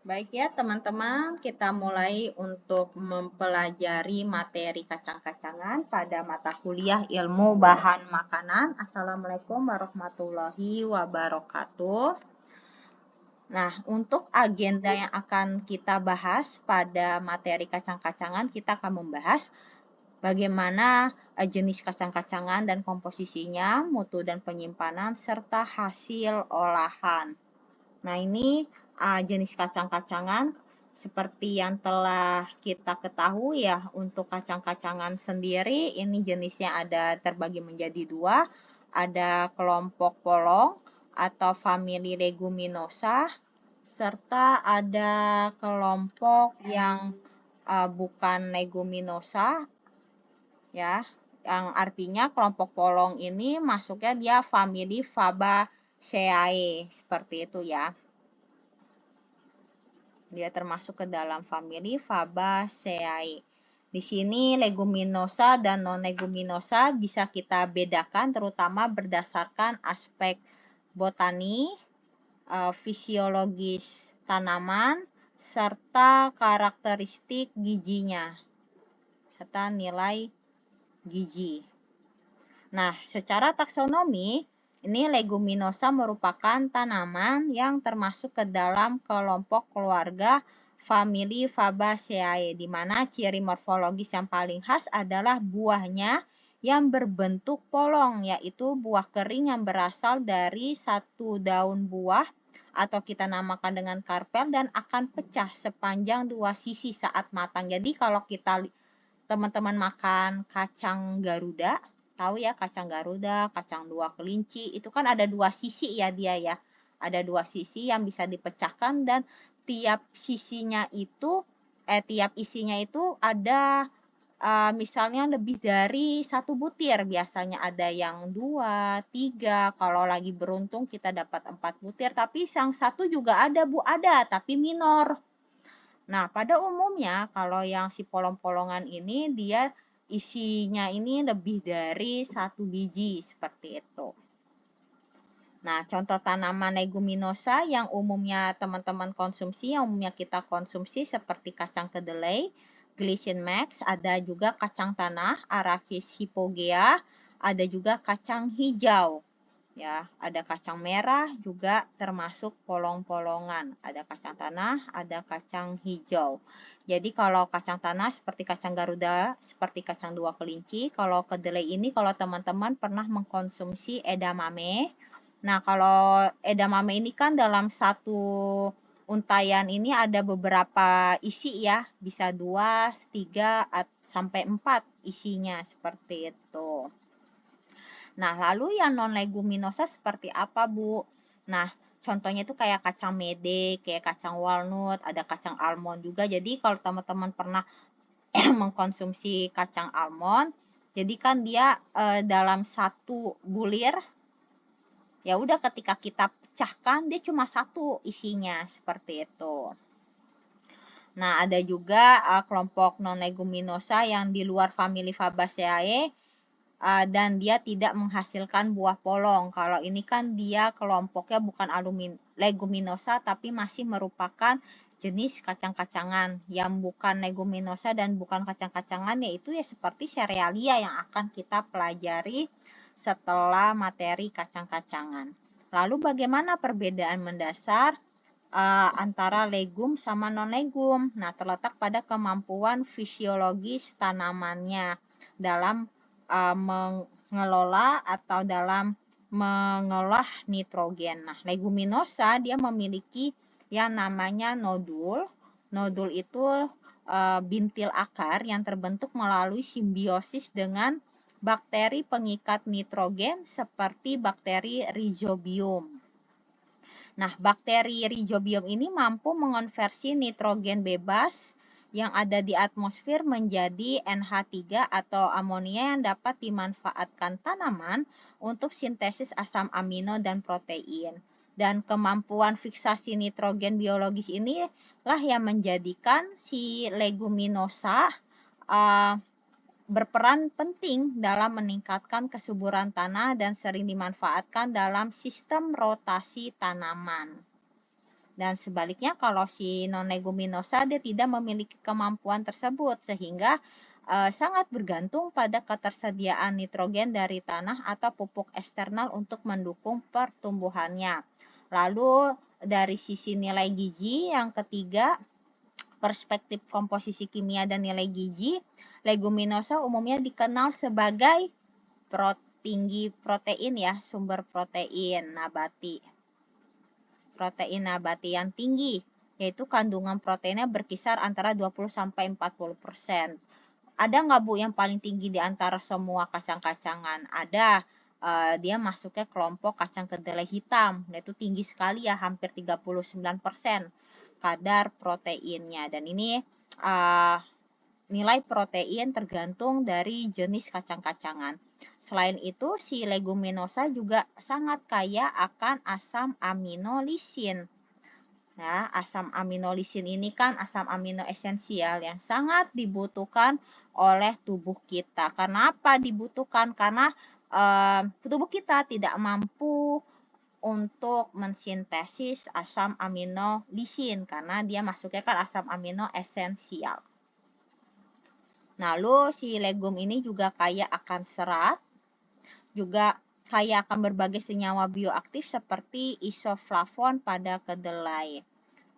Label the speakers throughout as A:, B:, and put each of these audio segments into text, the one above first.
A: Baik ya teman-teman, kita mulai untuk mempelajari materi kacang-kacangan pada mata kuliah ilmu bahan makanan. Assalamualaikum warahmatullahi wabarakatuh. Nah, untuk agenda yang akan kita bahas pada materi kacang-kacangan, kita akan membahas bagaimana jenis kacang-kacangan dan komposisinya, mutu dan penyimpanan, serta hasil olahan. Nah, ini jenis kacang-kacangan seperti yang telah kita ketahui ya, untuk kacang-kacangan sendiri ini jenisnya ada terbagi menjadi dua, ada kelompok polong atau famili leguminosa, serta ada kelompok yang bukan leguminosa ya, yang artinya kelompok polong ini masuknya dia famili Fabaceae seperti itu ya. Dia termasuk ke dalam famili Fabaceae. Di sini leguminosa dan non-leguminosa bisa kita bedakan terutama berdasarkan aspek botani, fisiologis tanaman, serta karakteristik gizinya, serta nilai gizi. Nah, secara taksonomi, ini leguminosa merupakan tanaman yang termasuk ke dalam kelompok keluarga famili Fabaceae, di mana ciri morfologis yang paling khas adalah buahnya yang berbentuk polong, yaitu buah kering yang berasal dari satu daun buah atau kita namakan dengan karpel dan akan pecah sepanjang dua sisi saat matang. Jadi kalau kita teman-teman makan kacang Garuda, tahu ya kacang Garuda, kacang dua kelinci, itu kan ada dua sisi ya dia ya. Ada dua sisi yang bisa dipecahkan dan tiap sisinya itu, tiap isinya itu ada misalnya lebih dari satu butir. Biasanya ada yang 2, 3, kalau lagi beruntung kita dapat 4 butir. Tapi yang satu juga ada Bu, ada, tapi minor. Nah, pada umumnya kalau yang si polong-polongan ini dia isinya ini lebih dari satu biji seperti itu. Nah, contoh tanaman leguminosa yang umumnya teman-teman konsumsi, yang umumnya kita konsumsi seperti kacang kedelai, Glycine max, ada juga kacang tanah, Arachis hypogea, ada juga kacang hijau. Ya, ada kacang merah juga termasuk polong-polongan. Ada kacang tanah, ada kacang hijau. Jadi kalau kacang tanah seperti kacang Garuda, seperti kacang dua kelinci. Kalau kedelai ini kalau teman-teman pernah mengkonsumsi edamame. Nah, kalau edamame ini kan dalam satu untayan ini ada beberapa isi ya. Bisa 2, 3, sampai 4 isinya seperti itu. Nah, lalu yang non-leguminosa seperti apa, Bu? Nah, contohnya itu kayak kacang mede, kayak kacang walnut, ada kacang almond juga. Jadi kalau teman-teman pernah mengkonsumsi kacang almond, jadi kan dia dalam satu bulir, ya udah ketika kita pecahkan dia cuma satu isinya seperti itu. Nah, ada juga kelompok non-leguminosa yang di luar famili Fabaceae, dan dia tidak menghasilkan buah polong. Kalau ini kan dia kelompoknya bukan leguminosa tapi masih merupakan jenis kacang-kacangan yang bukan leguminosa dan bukan kacang-kacangan, yaitu ya seperti serealia yang akan kita pelajari setelah materi kacang-kacangan. Lalu bagaimana perbedaan mendasar antara legum sama non-legum? Nah, terletak pada kemampuan fisiologis tanamannya dalam mengelola atau dalam mengolah nitrogen. Nah, leguminosa dia memiliki yang namanya nodul. Nodul itu bintil akar yang terbentuk melalui simbiosis dengan bakteri pengikat nitrogen seperti bakteri Rhizobium. Nah, bakteri Rhizobium ini mampu mengonversi nitrogen bebas yang ada di atmosfer menjadi NH3 atau amonia yang dapat dimanfaatkan tanaman untuk sintesis asam amino dan protein. Dan kemampuan fiksasi nitrogen biologis inilah yang menjadikan si leguminosa berperan penting dalam meningkatkan kesuburan tanah dan sering dimanfaatkan dalam sistem rotasi tanaman. Dan sebaliknya kalau si non-leguminosa dia tidak memiliki kemampuan tersebut sehingga sangat bergantung pada ketersediaan nitrogen dari tanah atau pupuk eksternal untuk mendukung pertumbuhannya. Lalu dari sisi nilai gizi yang ketiga, perspektif komposisi kimia dan nilai gizi, leguminosa umumnya dikenal sebagai tinggi protein ya, sumber protein nabati. Protein nabati yang tinggi, yaitu kandungan proteinnya berkisar antara 20-40%. Ada nggak Bu yang paling tinggi di antara semua kacang-kacangan? Ada. Dia masuknya kelompok kacang kedelai hitam, yaitu tinggi sekali ya, hampir 39% kadar proteinnya. Dan ini nilai protein tergantung dari jenis kacang-kacangan. Selain itu, si leguminosa juga sangat kaya akan asam amino lisin. Ya, asam amino lisin ini kan asam amino esensial yang sangat dibutuhkan oleh tubuh kita. Karena apa dibutuhkan? Karena tubuh kita tidak mampu untuk mensintesis asam amino lisin karena dia masuknya kan asam amino esensial. Lalu si legum ini juga kaya akan serat, juga kaya akan berbagai senyawa bioaktif seperti isoflavon pada kedelai.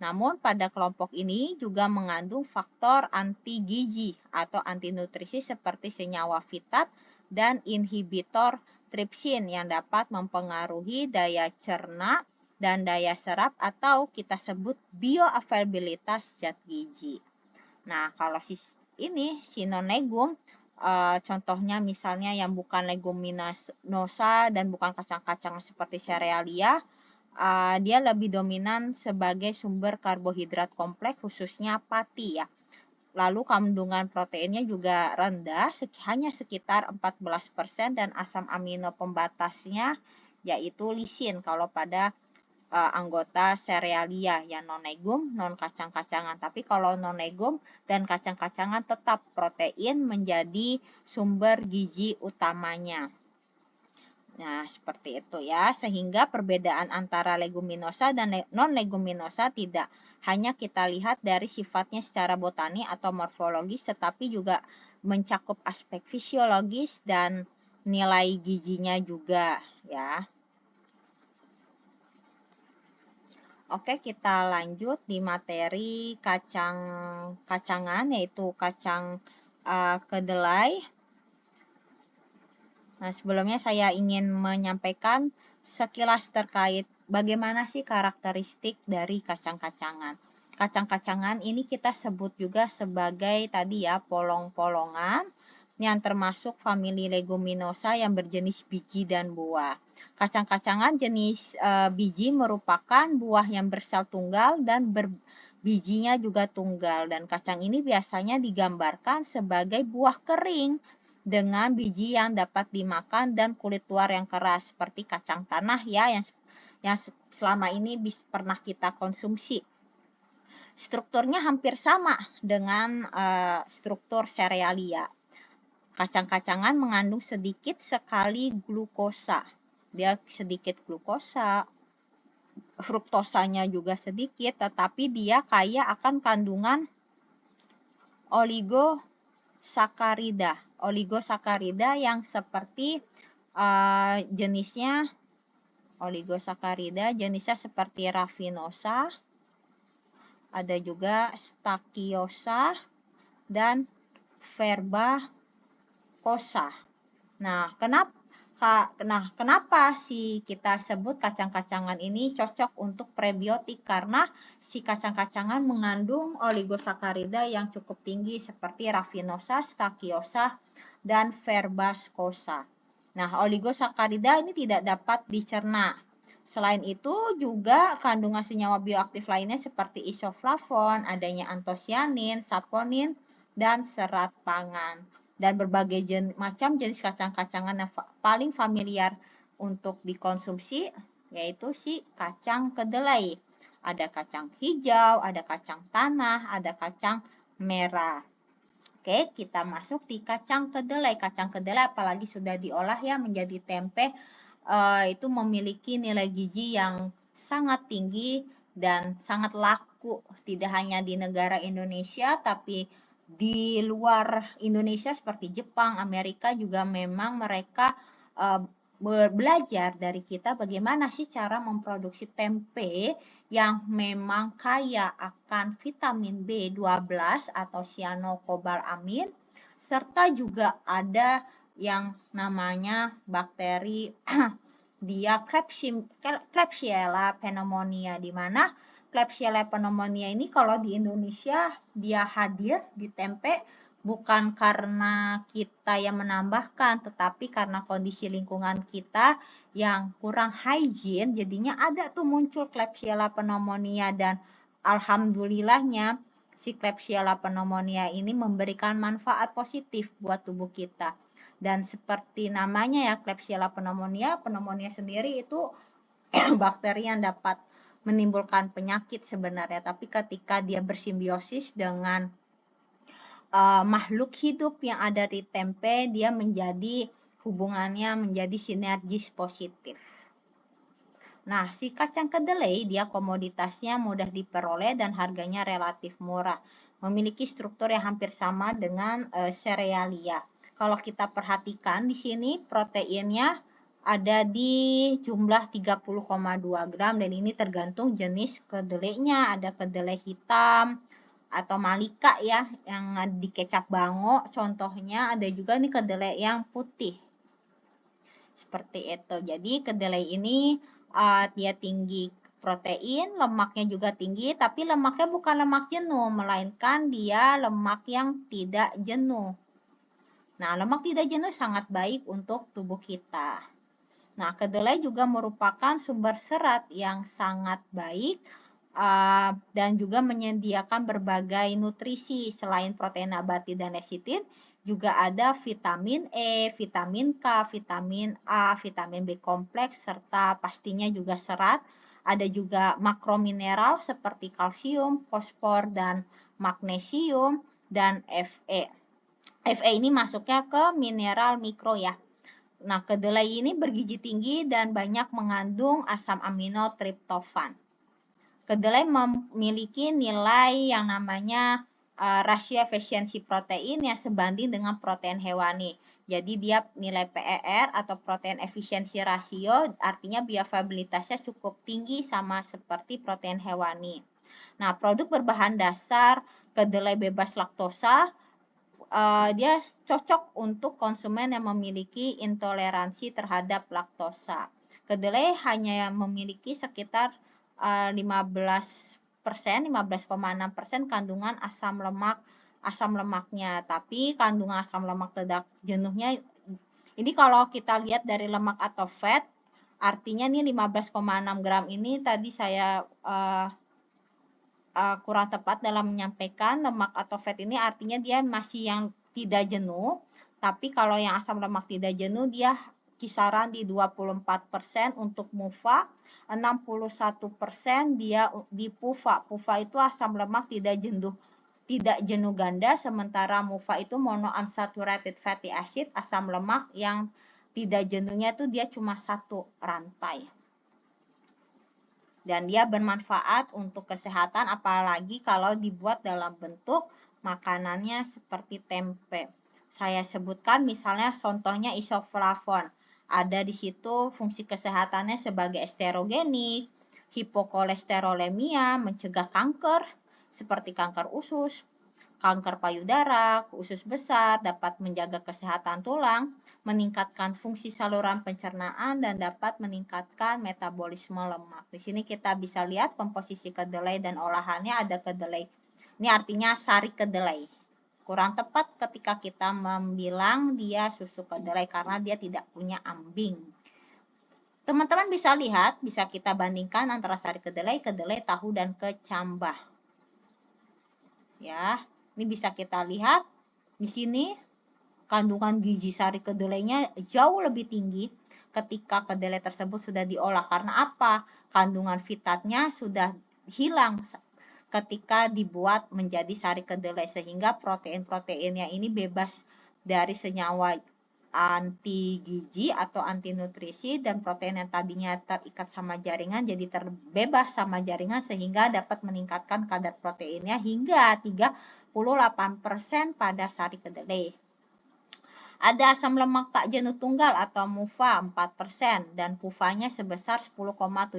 A: Namun pada kelompok ini juga mengandung faktor anti gizi atau anti nutrisi seperti senyawa fitat dan inhibitor tripsin yang dapat mempengaruhi daya cerna dan daya serap atau kita sebut bioavailabilitas zat gizi. Nah, kalau si non-legum, contohnya misalnya yang bukan leguminosa dan bukan kacang-kacangan seperti serealia, dia lebih dominan sebagai sumber karbohidrat kompleks khususnya pati ya. Lalu kandungan proteinnya juga rendah, hanya sekitar 14% dan asam amino pembatasnya yaitu lisin kalau pada anggota serealia yang non-legum, non-kacang-kacangan. Tapi kalau non-legum dan kacang-kacangan tetap protein menjadi sumber gizi utamanya. Nah, seperti itu ya. Sehingga perbedaan antara leguminosa dan non-leguminosa tidak hanya kita lihat dari sifatnya secara botani atau morfologis, tetapi juga mencakup aspek fisiologis dan nilai gizinya juga ya. Oke, kita lanjut di materi kacang-kacangan, yaitu kacang kedelai. Nah, sebelumnya saya ingin menyampaikan sekilas terkait bagaimana sih karakteristik dari kacang-kacangan. Kacang-kacangan ini kita sebut juga sebagai tadi ya polong-polongan yang termasuk famili leguminosa yang berjenis biji dan buah. Kacang-kacangan jenis biji merupakan buah yang bersel tunggal dan bijinya juga tunggal, dan kacang ini biasanya digambarkan sebagai buah kering dengan biji yang dapat dimakan dan kulit luar yang keras seperti kacang tanah ya yang selama ini pernah kita konsumsi. Strukturnya hampir sama dengan struktur serealia. Kacang-kacangan mengandung sedikit sekali glukosa. Dia sedikit glukosa, fruktosanya juga sedikit, tetapi dia kaya akan kandungan oligosakarida. Oligosakarida yang seperti jenisnya oligosakarida jenisnya seperti rafinosa, ada juga stakiosa dan verbacosa. Nah, kenapa sih kita sebut kacang-kacangan ini cocok untuk prebiotik? Karena si kacang-kacangan mengandung oligosakarida yang cukup tinggi seperti rafinosa, stakiosa, dan verbacosa. Nah, oligosakarida ini tidak dapat dicerna. Selain itu juga kandungan senyawa bioaktif lainnya seperti isoflavon, adanya antosianin, saponin, dan serat pangan. Dan berbagai macam jenis kacang-kacangan yang paling familiar untuk dikonsumsi yaitu si kacang kedelai. Ada kacang hijau, ada kacang tanah, ada kacang merah. Oke, kita masuk di kacang kedelai. Kacang kedelai apalagi sudah diolah ya menjadi tempe, itu memiliki nilai gizi yang sangat tinggi dan sangat laku tidak hanya di negara Indonesia tapi di luar Indonesia seperti Jepang, Amerika juga memang mereka belajar dari kita bagaimana sih cara memproduksi tempe yang memang kaya akan vitamin B12 atau cyanokobalamin, serta juga ada yang namanya bakteri dia Klebsiella pneumonia, di mana Klebsiella pneumonia ini kalau di Indonesia dia hadir di tempe bukan karena kita yang menambahkan, tetapi karena kondisi lingkungan kita yang kurang hygiene, jadinya ada tuh muncul Klebsiella pneumonia, dan alhamdulillahnya si Klebsiella pneumonia ini memberikan manfaat positif buat tubuh kita. Dan seperti namanya ya, Klebsiella pneumonia sendiri itu bakteri yang dapat menimbulkan penyakit sebenarnya, tapi ketika dia bersimbiosis dengan makhluk hidup yang ada di tempe, dia hubungannya menjadi sinergis positif. Nah, si kacang kedelai dia komoditasnya mudah diperoleh dan harganya relatif murah. Memiliki struktur yang hampir sama dengan serealia. Kalau kita perhatikan di sini proteinnya ada di jumlah 30,2 gram, dan ini tergantung jenis kedelainya. Ada kedelai hitam atau malika ya yang di kecap bango contohnya, ada juga nih kedelai yang putih. Seperti itu. Jadi kedelai ini dia tinggi protein, lemaknya juga tinggi, tapi lemaknya bukan lemak jenuh, melainkan dia lemak yang tidak jenuh. Nah, lemak tidak jenuh sangat baik untuk tubuh kita. Nah, kedelai juga merupakan sumber serat yang sangat baik dan juga menyediakan berbagai nutrisi. Selain protein nabati dan lecitin, juga ada vitamin E, vitamin K, vitamin A, vitamin B kompleks, serta pastinya juga serat. Ada juga makromineral seperti kalsium, fosfor, dan magnesium, dan Fe. Fe ini masuknya ke mineral mikro ya. Nah, kedelai ini bergizi tinggi dan banyak mengandung asam amino triptofan. Kedelai memiliki nilai yang namanya rasio efisiensi protein yang sebanding dengan protein hewani. Jadi dia nilai PER atau protein efisiensi rasio, artinya bioavailabilitasnya cukup tinggi sama seperti protein hewani. Nah, produk berbahan dasar kedelai bebas laktosa dia cocok untuk konsumen yang memiliki intoleransi terhadap laktosa. Kedelai hanya memiliki sekitar 15%, 15,6% kandungan asam lemaknya. Tapi kandungan asam lemak tidak jenuhnya ini kalau kita lihat dari lemak atau fat, artinya nih 15,6 gram ini tadi saya kurang tepat dalam menyampaikan. Lemak atau fat ini artinya dia masih yang tidak jenuh, tapi kalau yang asam lemak tidak jenuh dia kisaran di 24% untuk MUFA, 61% dia di PUFA. PUFA itu asam lemak tidak jenuh ganda, sementara MUFA itu monounsaturated fatty acid, asam lemak yang tidak jenuhnya itu dia cuma satu rantai. Dan dia bermanfaat untuk kesehatan, apalagi kalau dibuat dalam bentuk makanannya seperti tempe. Saya sebutkan misalnya contohnya isoflavon. Ada di situ fungsi kesehatannya sebagai esterogenik, hipokolesterolemia, mencegah kanker seperti kanker usus, kanker payudara, usus besar, dapat menjaga kesehatan tulang, meningkatkan fungsi saluran pencernaan, dan dapat meningkatkan metabolisme lemak. Di sini kita bisa lihat komposisi kedelai dan olahannya. Ada kedelai, ini artinya sari kedelai. Kurang tepat ketika kita membilang dia susu kedelai karena dia tidak punya ambing. Teman-teman bisa lihat, bisa kita bandingkan antara sari kedelai, tahu, dan kecambah. Ya, ini bisa kita lihat di sini kandungan gizi sari kedelainya jauh lebih tinggi ketika kedelai tersebut sudah diolah. Karena apa? Kandungan fitatnya sudah hilang ketika dibuat menjadi sari kedelai, sehingga protein-proteinnya ini bebas dari senyawa anti gizi atau anti nutrisi, dan protein yang tadinya terikat sama jaringan jadi terbebas sama jaringan sehingga dapat meningkatkan kadar proteinnya hingga 38% pada sari kedelai. Ada asam lemak tak jenuh tunggal atau MUFA 4% dan PUFA-nya sebesar 10,7%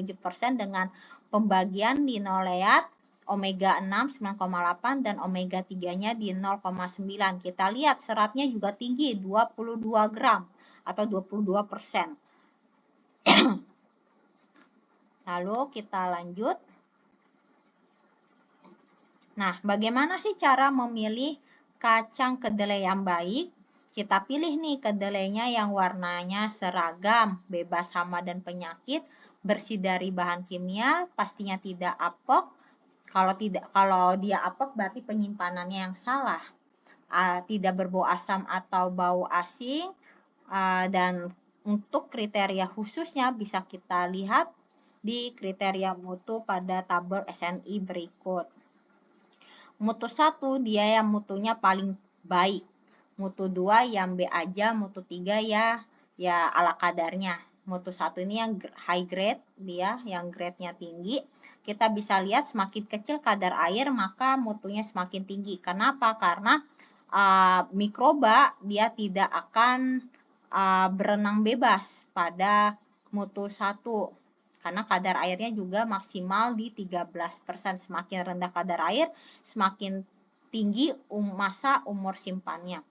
A: dengan pembagian linoleat omega 6 9,8 dan omega 3-nya di 0,9. Kita lihat seratnya juga tinggi 22 gram atau 22%. Lalu kita lanjut. Nah, bagaimana sih cara memilih kacang kedelai yang baik? Kita pilih nih kedelainya yang warnanya seragam, bebas hama dan penyakit, bersih dari bahan kimia, pastinya tidak apek. Kalau dia apek berarti penyimpanannya yang salah. Tidak berbau asam atau bau asing. Dan untuk kriteria khususnya bisa kita lihat di kriteria mutu pada tabel SNI berikut. Mutu 1 dia yang mutunya paling baik. Mutu 2 yang B aja, mutu 3 ya ala kadarnya. Mutu 1 ini yang high grade, dia yang grade-nya tinggi. Kita bisa lihat semakin kecil kadar air maka mutunya semakin tinggi. Kenapa? Karena mikroba dia tidak akan berenang bebas pada mutu 1. Karena kadar airnya juga maksimal di 13%. Semakin rendah kadar air, semakin tinggi masa umur simpannya.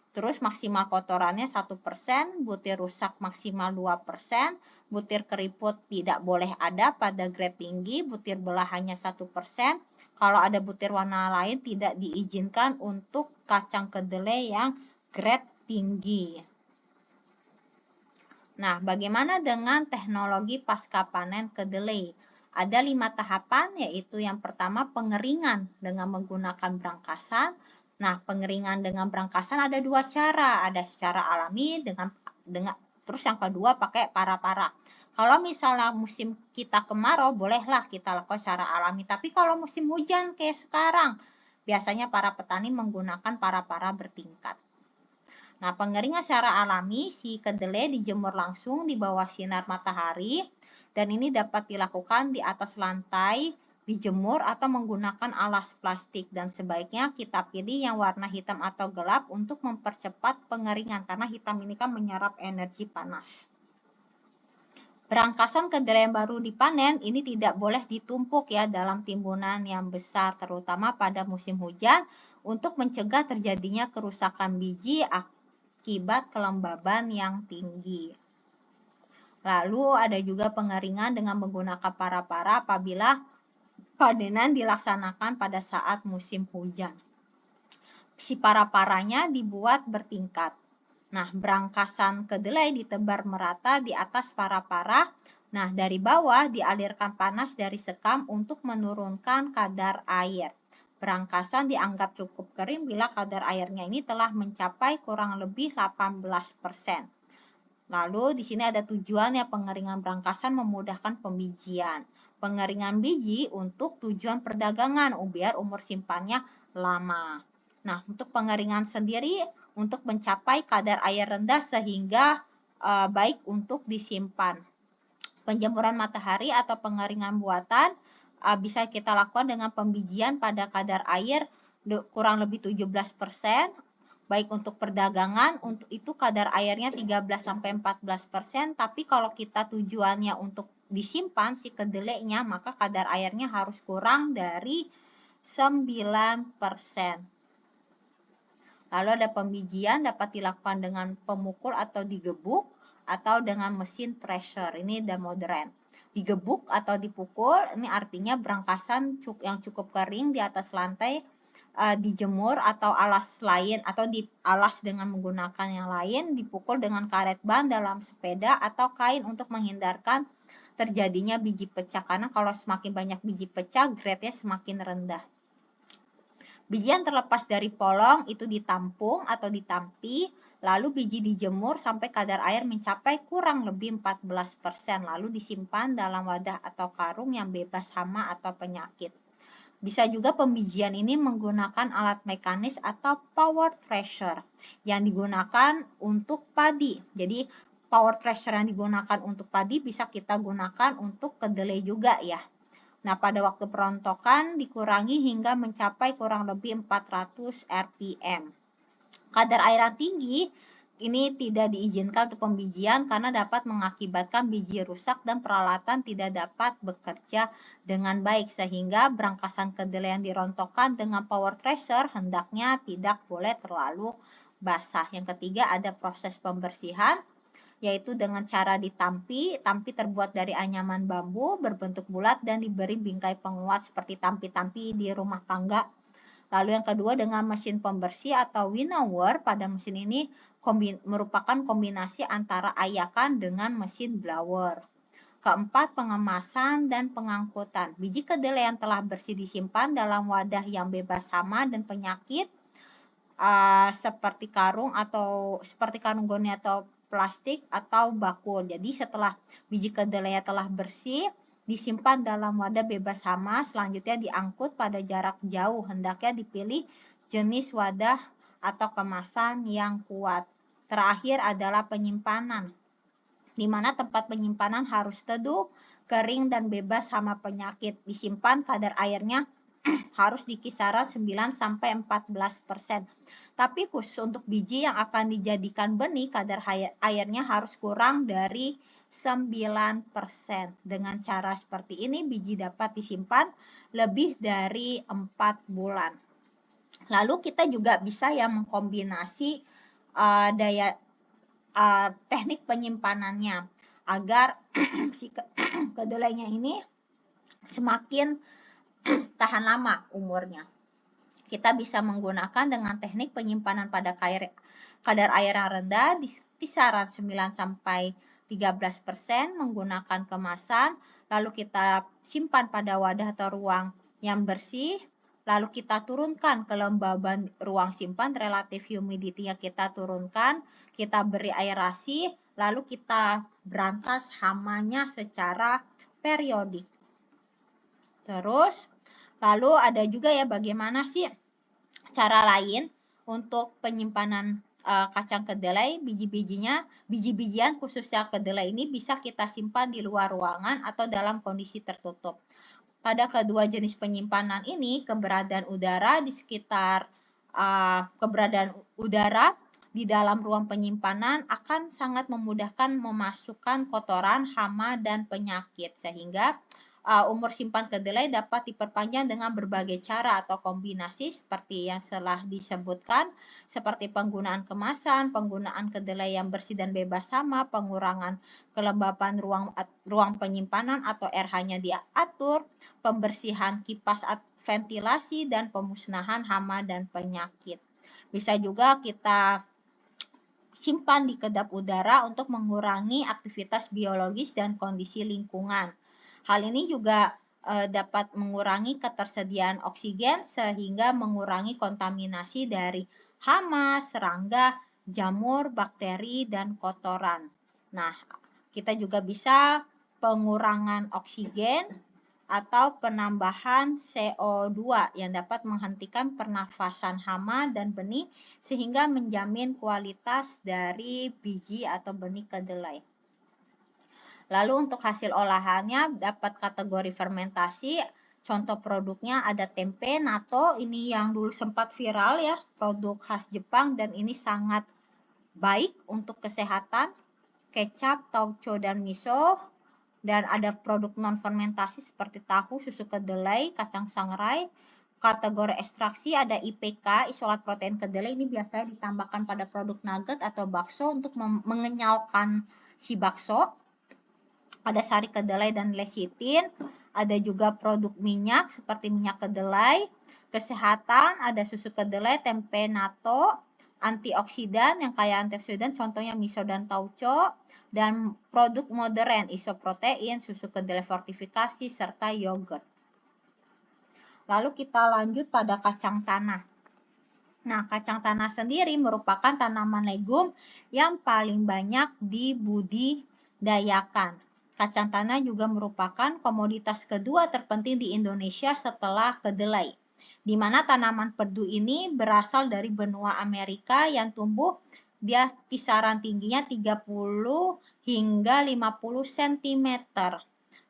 A: Terus maksimal kotorannya 1%, butir rusak maksimal 2%, butir keriput tidak boleh ada pada grade tinggi, butir belah hanya 1%. Kalau ada butir warna lain tidak diizinkan untuk kacang kedelai yang grade tinggi. Nah, bagaimana dengan teknologi pasca panen kedelai? Ada 5 tahapan, yaitu yang pertama pengeringan dengan menggunakan brangkasan. Nah, pengeringan dengan brangkasan ada 2 cara, ada secara alami terus yang kedua pakai para-para. Kalau misalnya musim kita kemarau, bolehlah kita lakukan secara alami. Tapi kalau musim hujan kayak sekarang, biasanya para petani menggunakan para-para bertingkat. Nah, pengeringan secara alami, si kedelai dijemur langsung di bawah sinar matahari, dan ini dapat dilakukan di atas lantai, dijemur atau menggunakan alas plastik, dan sebaiknya kita pilih yang warna hitam atau gelap untuk mempercepat pengeringan karena hitam ini kan menyerap energi panas. Brangkasan kedelai yang baru dipanen ini tidak boleh ditumpuk ya dalam timbunan yang besar, terutama pada musim hujan untuk mencegah terjadinya kerusakan biji akibat kelembaban yang tinggi. Lalu ada juga pengeringan dengan menggunakan para-para apabila panenan dilaksanakan pada saat musim hujan. Si para-paranya dibuat bertingkat. Nah, brangkasan kedelai ditebar merata di atas para-para. Nah, dari bawah dialirkan panas dari sekam untuk menurunkan kadar air. Brangkasan dianggap cukup kering bila kadar airnya ini telah mencapai kurang lebih 18%. Lalu di sini ada tujuannya pengeringan brangkasan memudahkan pembijian. Pengeringan biji untuk tujuan perdagangan biar umur simpannya lama. Nah, untuk pengeringan sendiri untuk mencapai kadar air rendah sehingga baik untuk disimpan. Penjemuran matahari atau pengeringan buatan bisa kita lakukan dengan pembijian pada kadar air kurang lebih 17%. Baik untuk perdagangan, untuk itu kadar airnya 13-14%, tapi kalau kita tujuannya untuk disimpan si kedelainya, maka kadar airnya harus kurang dari 9%. Lalu ada pembijian dapat dilakukan dengan pemukul atau digebuk atau dengan mesin thresher. Ini udah modern. Digebuk atau dipukul, ini artinya brangkasan yang cukup kering di atas lantai dijemur atau alas lain atau dialas dengan menggunakan yang lain, dipukul dengan karet ban dalam sepeda atau kain untuk menghindarkan terjadinya biji pecah, karena kalau semakin banyak biji pecah grade-nya semakin rendah. Biji yang terlepas dari polong itu ditampung atau ditampi, lalu biji dijemur sampai kadar air mencapai kurang lebih 14%, lalu disimpan dalam wadah atau karung yang bebas hama atau penyakit. Bisa juga pembijian ini menggunakan alat mekanis atau power thresher yang digunakan untuk padi. Jadi power thresher yang digunakan untuk padi bisa kita gunakan untuk kedelai juga ya. Nah, pada waktu perontokan dikurangi hingga mencapai kurang lebih 400 rpm. Kadar air yang tinggi ini tidak diizinkan untuk pembijian karena dapat mengakibatkan biji rusak dan peralatan tidak dapat bekerja dengan baik, sehingga berangkasan kedelai yang dirontokkan dengan power thresher hendaknya tidak boleh terlalu basah. Yang ketiga ada proses pembersihan, yaitu dengan cara ditampi. Tampi terbuat dari anyaman bambu berbentuk bulat dan diberi bingkai penguat seperti tampi-tampi di rumah tangga. Lalu yang kedua dengan mesin pembersih atau winnower. Pada mesin ini merupakan kombinasi antara ayakan dengan mesin blower. Keempat, pengemasan dan pengangkutan. Biji kedelai yang telah bersih disimpan dalam wadah yang bebas hama dan penyakit seperti karung goni atau plastik atau bakul. Jadi setelah biji kedelai telah bersih, disimpan dalam wadah bebas hama, selanjutnya diangkut pada jarak jauh. Hendaknya dipilih jenis wadah atau kemasan yang kuat. Terakhir adalah penyimpanan, di mana tempat penyimpanan harus teduh, kering, dan bebas hama penyakit. Disimpan kadar airnya harus di kisaran 9-14%. Tapi khusus untuk biji yang akan dijadikan benih, kadar airnya harus kurang dari 9%. Dengan cara seperti ini, biji dapat disimpan lebih dari 4 bulan. Lalu kita juga bisa ya mengkombinasi teknik penyimpanannya agar si kedelainya ini semakin tahan lama umurnya. Kita bisa menggunakan dengan teknik penyimpanan pada kadar air yang rendah di kisaran 9-13% menggunakan kemasan, lalu kita simpan pada wadah atau ruang yang bersih, lalu kita turunkan kelembaban ruang simpan, relatif humidity-nya kita turunkan, kita beri aerasi, lalu kita berantas hamanya secara periodik. Terus, lalu ada juga ya bagaimana sih cara lain untuk penyimpanan kacang kedelai, biji-bijian khususnya kedelai ini bisa kita simpan di luar ruangan atau dalam kondisi tertutup. Pada kedua jenis penyimpanan ini, keberadaan udara di dalam ruang penyimpanan akan sangat memudahkan memasukkan kotoran, hama, dan penyakit, sehingga umur simpan kedelai dapat diperpanjang dengan berbagai cara atau kombinasi seperti yang telah disebutkan, seperti penggunaan kemasan, penggunaan kedelai yang bersih dan bebas hama, pengurangan kelembapan ruang penyimpanan atau RH-nya diatur, pembersihan kipas ventilasi, dan pemusnahan hama dan penyakit. Bisa juga kita simpan di kedap udara untuk mengurangi aktivitas biologis dan kondisi lingkungan. Hal ini juga dapat mengurangi ketersediaan oksigen sehingga mengurangi kontaminasi dari hama, serangga, jamur, bakteri, dan kotoran. Nah, kita juga bisa pengurangan oksigen atau penambahan CO2 yang dapat menghentikan pernafasan hama dan benih sehingga menjamin kualitas dari biji atau benih kedelai. Lalu untuk hasil olahannya dapat kategori fermentasi. Contoh produknya ada tempe natto, ini yang dulu sempat viral ya, produk khas Jepang dan ini sangat baik untuk kesehatan. Kecap, tauco, dan miso. Dan ada produk non-fermentasi seperti tahu, susu kedelai, kacang sangrai. Kategori ekstraksi ada IPK, isolat protein kedelai, ini biasanya ditambahkan pada produk nugget atau bakso untuk mengenyalkan si bakso. Ada sari kedelai dan lecitin, ada juga produk minyak seperti minyak kedelai, kesehatan, ada susu kedelai, tempe natto, antioksidan yang kaya antioksidan contohnya miso dan tauco, dan produk modern isoprotein, susu kedelai fortifikasi, serta yogurt. Lalu kita lanjut pada kacang tanah. Nah, kacang tanah sendiri merupakan tanaman legum yang paling banyak dibudidayakan. Kacang tanah juga merupakan komoditas kedua terpenting di Indonesia setelah kedelai, di mana tanaman perdu ini berasal dari benua Amerika yang tumbuh dia kisaran tingginya 30 hingga 50 cm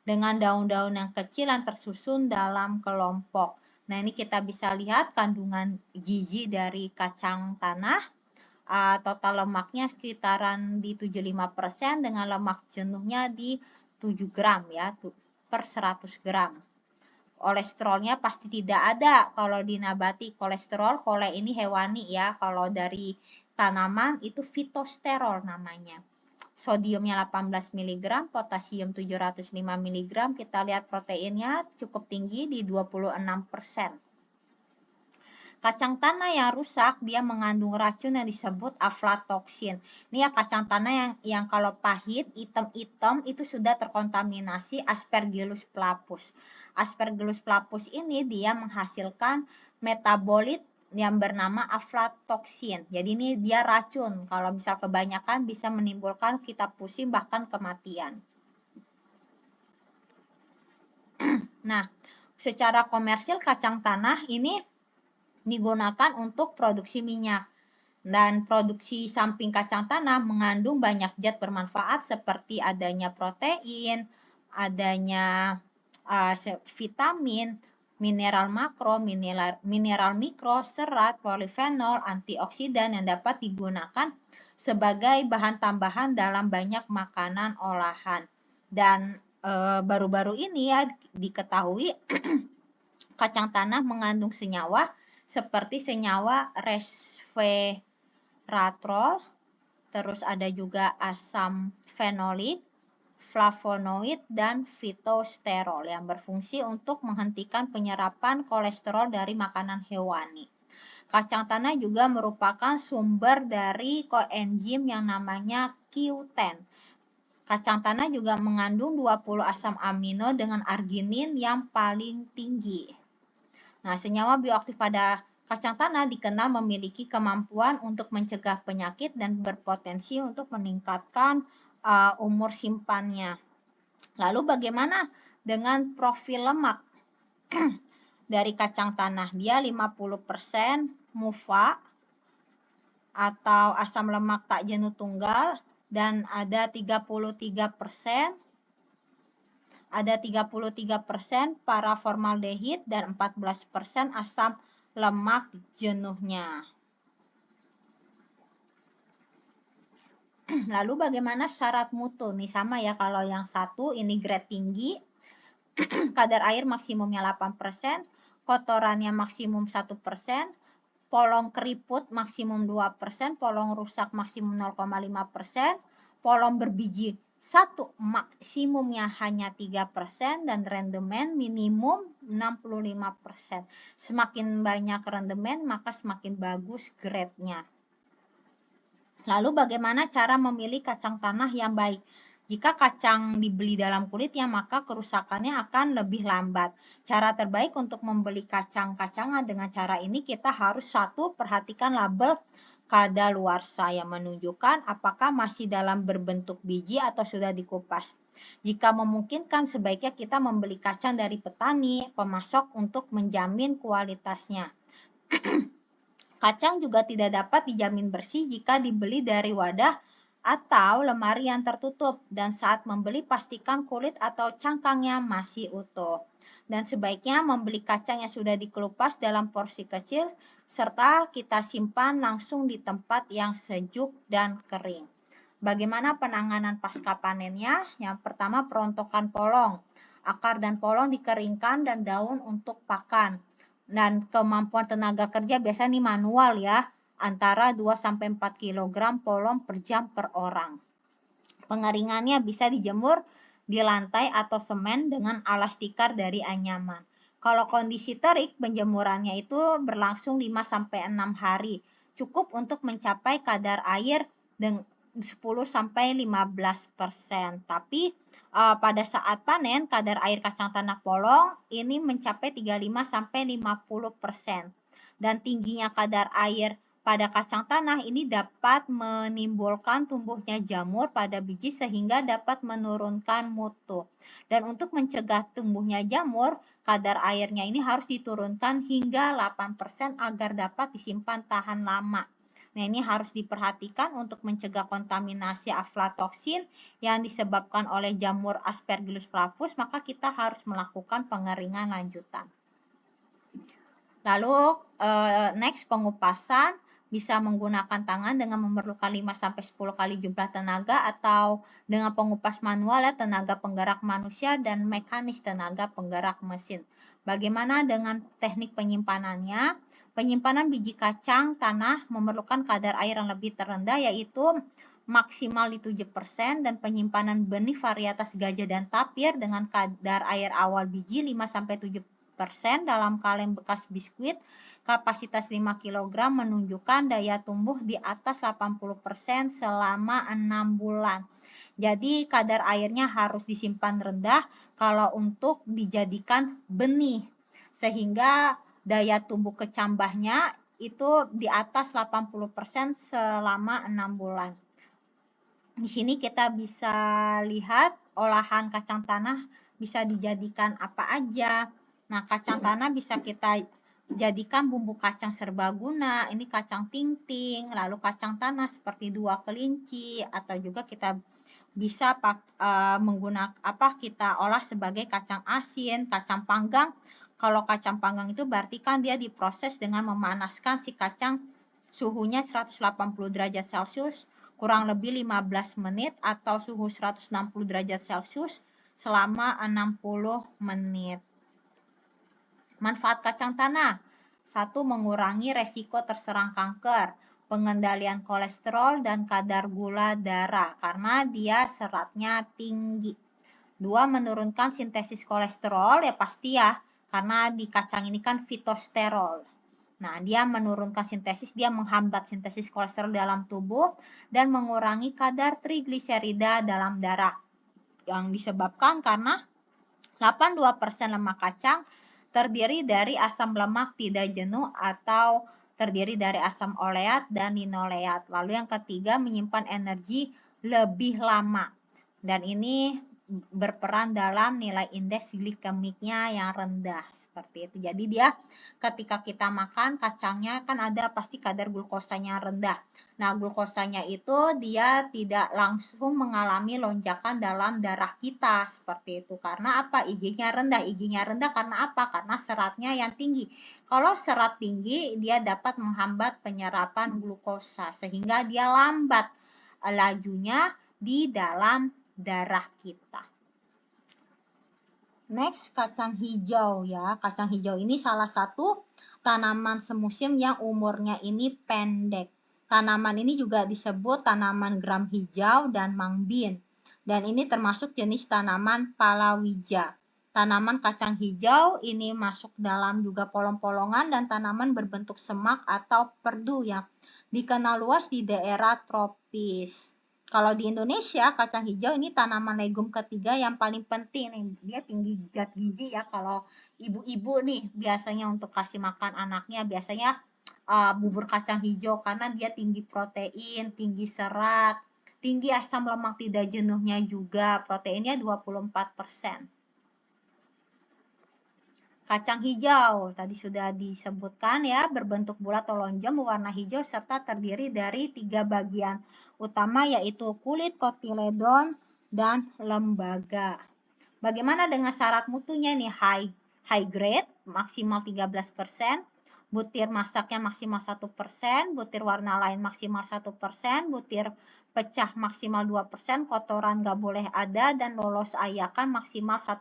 A: dengan daun-daun yang kecil yang tersusun dalam kelompok. Nah, ini kita bisa lihat kandungan gizi dari kacang tanah. Total lemaknya sekitaran di 75% dengan lemak jenuhnya di 7 gram ya per 100 gram. Kolesterolnya pasti tidak ada kalau di nabati. Kolesterol, kole ini hewani ya. Kalau dari tanaman itu fitosterol namanya. Sodiumnya 18 mg, potasium 705 mg. Kita lihat proteinnya cukup tinggi di 26%. Kacang tanah yang rusak, dia mengandung racun yang disebut aflatoksin. Ini ya kacang tanah yang kalau pahit, hitam-hitam, itu sudah terkontaminasi Aspergillus flavus. Aspergillus flavus ini dia menghasilkan metabolit yang bernama aflatoksin. Jadi ini dia racun. Kalau misal kebanyakan bisa menimbulkan kita pusing bahkan kematian. Nah, secara komersil kacang tanah ini digunakan untuk produksi minyak. Dan produksi samping kacang tanah mengandung banyak zat bermanfaat seperti adanya protein, adanya vitamin, mineral makro, mineral mikro, serat, polifenol, antioksidan yang dapat digunakan sebagai bahan tambahan dalam banyak makanan olahan. Dan baru-baru ini ya diketahui kacang tanah mengandung senyawa seperti senyawa resveratrol, terus ada juga asam fenolik, flavonoid, dan fitosterol yang berfungsi untuk menghentikan penyerapan kolesterol dari makanan hewani. Kacang tanah juga merupakan sumber dari koenzim yang namanya Q10. Kacang tanah juga mengandung 20 asam amino dengan arginin yang paling tinggi. Nah, senyawa bioaktif pada kacang tanah dikenal memiliki kemampuan untuk mencegah penyakit dan berpotensi untuk meningkatkan umur simpannya. Lalu bagaimana dengan profil lemak dari kacang tanah? Dia 50% MUFA atau asam lemak tak jenuh tunggal dan ada 33% paraformaldehid dan 14% asam lemak jenuhnya. Lalu bagaimana syarat mutu? Nih sama ya, kalau yang satu ini grade tinggi, kadar air maksimumnya 8%, kotorannya maksimum 1%, polong keriput maksimum 2%, polong rusak maksimum 0,5%, polong berbiji 1 maksimumnya hanya 3% dan rendemen minimum 65%. Semakin banyak rendemen maka semakin bagus grade-nya. Lalu bagaimana cara memilih kacang tanah yang baik? Jika kacang dibeli dalam kulitnya maka kerusakannya akan lebih lambat. Cara terbaik untuk membeli kacang-kacangan dengan cara ini kita harus perhatikan label kadaluarsa yang menunjukkan apakah masih dalam berbentuk biji atau sudah dikupas. Jika memungkinkan sebaiknya kita membeli kacang dari petani, pemasok untuk menjamin kualitasnya. Kacang juga tidak dapat dijamin bersih jika dibeli dari wadah atau lemari yang tertutup dan saat membeli pastikan kulit atau cangkangnya masih utuh. Dan sebaiknya membeli kacang yang sudah dikelupas dalam porsi kecil serta kita simpan langsung di tempat yang sejuk dan kering. Bagaimana penanganan pasca panennya? Yang pertama, perontokan polong. Akar dan polong dikeringkan dan daun untuk pakan. Dan kemampuan tenaga kerja biasanya nih manual ya, antara 2-4 kg polong per jam per orang. Pengeringannya bisa dijemur di lantai atau semen dengan alas tikar dari anyaman. Kalau kondisi terik, penjemurannya itu berlangsung 5-6 hari. Cukup untuk mencapai kadar air 10-15%. Tapi pada saat panen, kadar air kacang tanah polong ini mencapai 35-50%. Dan tingginya kadar air pada kacang tanah ini dapat menimbulkan tumbuhnya jamur pada biji sehingga dapat menurunkan mutu. Dan untuk mencegah tumbuhnya jamur, kadar airnya ini harus diturunkan hingga 8% agar dapat disimpan tahan lama. Nah, ini harus diperhatikan untuk mencegah kontaminasi aflatoksin yang disebabkan oleh jamur Aspergillus flavus, maka kita harus melakukan pengeringan lanjutan. Lalu next, pengupasan bisa menggunakan tangan dengan memerlukan 5-10 kali jumlah tenaga, atau dengan pengupas manual ya, tenaga penggerak manusia, dan mekanis tenaga penggerak mesin. Bagaimana dengan teknik penyimpanannya? Penyimpanan biji kacang tanah memerlukan kadar air yang lebih terendah, yaitu maksimal di 7%, dan penyimpanan benih varietas gajah dan tapir dengan kadar air awal biji 5-7% dalam kaleng bekas biskuit kapasitas 5 kg menunjukkan daya tumbuh di atas 80% selama 6 bulan. Jadi kadar airnya harus disimpan rendah kalau untuk dijadikan benih, sehingga daya tumbuh kecambahnya itu di atas 80% selama 6 bulan. Di sini kita bisa lihat olahan kacang tanah bisa dijadikan apa aja. Nah, kacang tanah bisa kita jadikan bumbu kacang serbaguna, ini kacang ting-ting, lalu kacang tanah seperti 2 kelinci, atau juga kita bisa kita olah sebagai kacang asin, kacang panggang. Kalau kacang panggang itu berarti kan dia diproses dengan memanaskan si kacang suhunya 180 derajat Celcius kurang lebih 15 menit, atau suhu 160 derajat Celcius selama 60 menit. Manfaat kacang tanah: 1. Mengurangi resiko terserang kanker, pengendalian kolesterol dan kadar gula darah karena dia seratnya tinggi. 2. Menurunkan sintesis kolesterol, ya pasti ya, karena di kacang ini kan fitosterol. Nah, dia menurunkan sintesis, dia menghambat sintesis kolesterol dalam tubuh dan mengurangi kadar trigliserida dalam darah yang disebabkan karena 82% lemak kacang terdiri dari asam lemak tidak jenuh atau terdiri dari asam oleat dan linoleat. Lalu yang ketiga, menyimpan energi lebih lama. Dan ini berperan dalam nilai indeks glikemiknya yang rendah, seperti itu. Jadi dia ketika kita makan kacangnya kan ada pasti kadar glukosanya rendah. Nah, glukosanya itu dia tidak langsung mengalami lonjakan dalam darah kita, seperti itu. Karena apa? IG-nya rendah. IG-nya rendah karena apa? Karena seratnya yang tinggi. Kalau serat tinggi, dia dapat menghambat penyerapan glukosa sehingga dia lambat lajunya di dalam darah kita. Next, kacang hijau ya. Kacang hijau ini salah satu tanaman semusim yang umurnya ini pendek. Tanaman ini juga disebut tanaman geram hijau dan mangbin. Dan ini termasuk jenis tanaman palawija. Tanaman kacang hijau ini masuk dalam juga polong-polongan dan tanaman berbentuk semak atau perdu yang dikenal luas di daerah tropis. Kalau di Indonesia, kacang hijau ini tanaman legum ketiga yang paling penting. Dia tinggi zat gizi ya. Kalau ibu-ibu nih biasanya untuk kasih makan anaknya biasanya bubur kacang hijau karena dia tinggi protein, tinggi serat, tinggi asam lemak tidak jenuhnya juga. Proteinnya 24%. Kacang hijau tadi sudah disebutkan ya, berbentuk bulat atau lonjong, berwarna hijau serta terdiri dari 3 bagian utama yaitu kulit, kotiledon, dan lembaga. Bagaimana dengan syarat mutunya nih? High grade maksimal 13%, butir masaknya maksimal 1%, butir warna lain maksimal 1%, butir pecah maksimal 2%, kotoran nggak boleh ada, dan lolos ayakan maksimal 1%.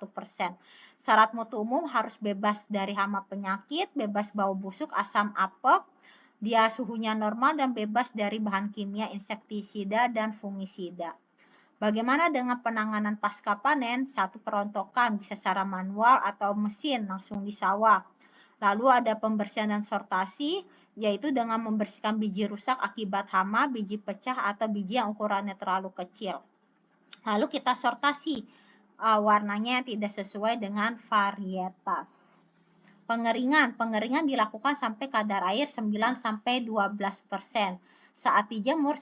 A: Syarat mutu umum harus bebas dari hama penyakit, bebas bau busuk, asam apek, dia suhunya normal, dan bebas dari bahan kimia insektisida dan fungisida. Bagaimana dengan penanganan pasca panen? 1. Perontokan, bisa secara manual atau mesin langsung di sawah. Lalu ada pembersihan dan sortasi, yaitu dengan membersihkan biji rusak akibat hama, biji pecah, atau biji yang ukurannya terlalu kecil. Lalu kita sortasi, warnanya tidak sesuai dengan varietas. Pengeringan dilakukan sampai kadar air 9-12%. Saat dijemur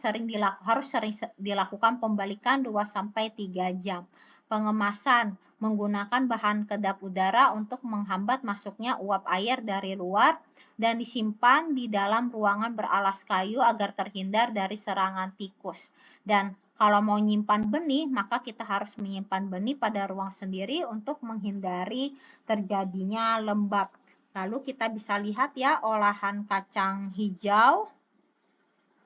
A: harus sering dilakukan pembalikan 2-3 jam. Pengemasan menggunakan bahan kedap udara untuk menghambat masuknya uap air dari luar dan disimpan di dalam ruangan beralas kayu agar terhindar dari serangan tikus. Dan kalau mau nyimpan benih, maka kita harus menyimpan benih pada ruang sendiri untuk menghindari terjadinya lembab. Lalu kita bisa lihat ya olahan kacang hijau.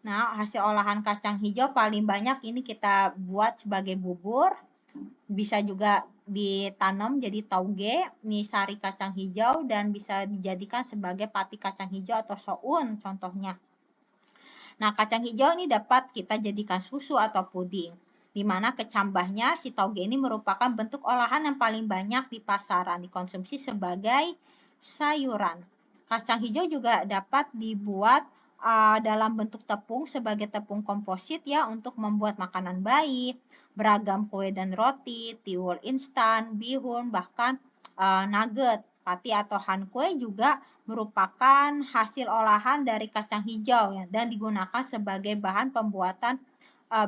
A: Nah, hasil olahan kacang hijau paling banyak ini kita buat sebagai bubur. Bisa juga ditanam jadi tauge, ini sari kacang hijau, dan bisa dijadikan sebagai pati kacang hijau atau soun contohnya. Nah, kacang hijau ini dapat kita jadikan susu atau puding, di mana kecambahnya si tauge ini merupakan bentuk olahan yang paling banyak di pasaran, dikonsumsi sebagai sayuran. Kacang hijau juga dapat dibuat dalam bentuk tepung sebagai tepung komposit ya untuk membuat makanan bayi, beragam kue dan roti, tiwul instan, bihun, bahkan nugget. Pati atau han kue juga merupakan hasil olahan dari kacang hijau ya, dan digunakan sebagai bahan pembuatan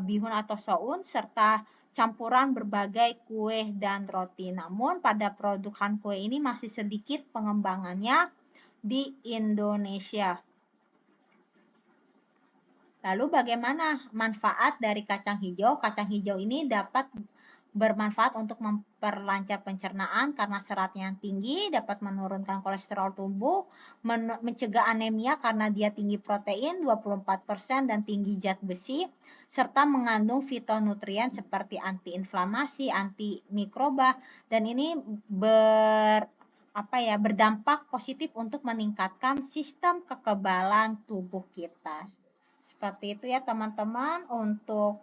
A: bihun atau soun serta campuran berbagai kue dan roti. Namun pada produk han kue ini masih sedikit pengembangannya di Indonesia. Lalu bagaimana manfaat dari kacang hijau? Kacang hijau ini dapat bermanfaat untuk memperlancar pencernaan karena seratnya yang tinggi, dapat menurunkan kolesterol tubuh, mencegah anemia karena dia tinggi protein 24% dan tinggi zat besi, serta mengandung fitonutrien seperti antiinflamasi, antimikroba, dan ini berdampak positif untuk meningkatkan sistem kekebalan tubuh kita. Seperti itu ya teman-teman untuk